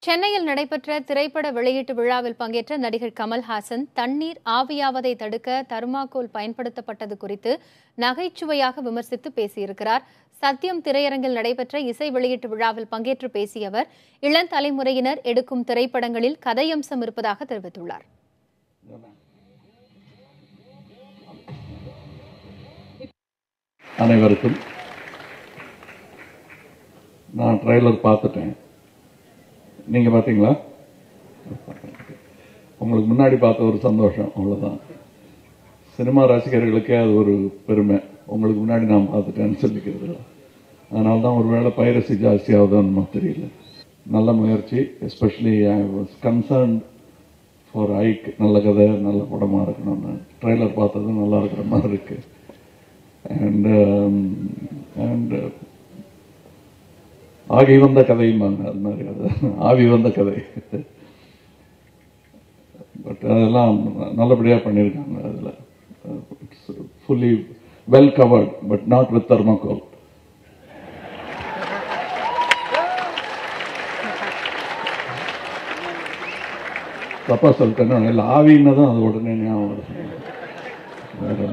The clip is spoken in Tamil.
சென்னையில் நடைபெற்ற திரைப்பட வெளியீட்டு விழாவில் பங்கேற்ற நடிகர் கமல்ஹாசன் தண்ணீர் ஆவியாவதை தடுக்க தர்மாக்கோல் பயன்படுத்தப்பட்டது குறித்து நகைச்சுவையாக விமர்சித்து பேசியிருக்கிறார். சத்யம் திரையரங்கில் நடைபெற்ற இசை வெளியீட்டு விழாவில் பங்கேற்று பேசிய அவர், இளந்தலைமுறையினர் எடுக்கும் திரைப்படங்களில் கதையம்சம் இருப்பதாக தெரிவித்துள்ளார். அனைவருக்கும் நான் ட்ரெய்லர் பார்த்துட்டேன். நீங்கள் பார்த்தீங்களா? உங்களுக்கு முன்னாடி பார்த்த ஒரு சந்தோஷம், அவ்வளோதான். சினிமா ரசிகர்களுக்கே அது ஒரு பெருமை. உங்களுக்கு முன்னாடி நான் பார்த்துட்டேன்னு சொல்லிக்கிறது இல்லை. அதனால தான் ஒரு வேளை பைரசி ஜாஸ்தியாகுதுன்னு தெரியல. நல்ல முயற்சி. Especially I was concerned for ஐக். நல்ல கதை, நல்ல படமாக இருக்கணும்னு ட்ரெய்லர் பார்த்தது நல்லா இருக்கிற மாதிரி இருக்குது. அண்ட் ஆகி வந்த கதையும்பாங்க, அது மாதிரி. அது ஆவி வந்த கதை. பட் அதெல்லாம் நல்லபடியாக பண்ணியிருக்காங்க. அதில் it's fully well covered, but not with thermocol. தப்பா சொல்லிட்டேன்னா இல்லை, ஆவின்னு தான் அது உடனே ஞாபகம் வருது. வேற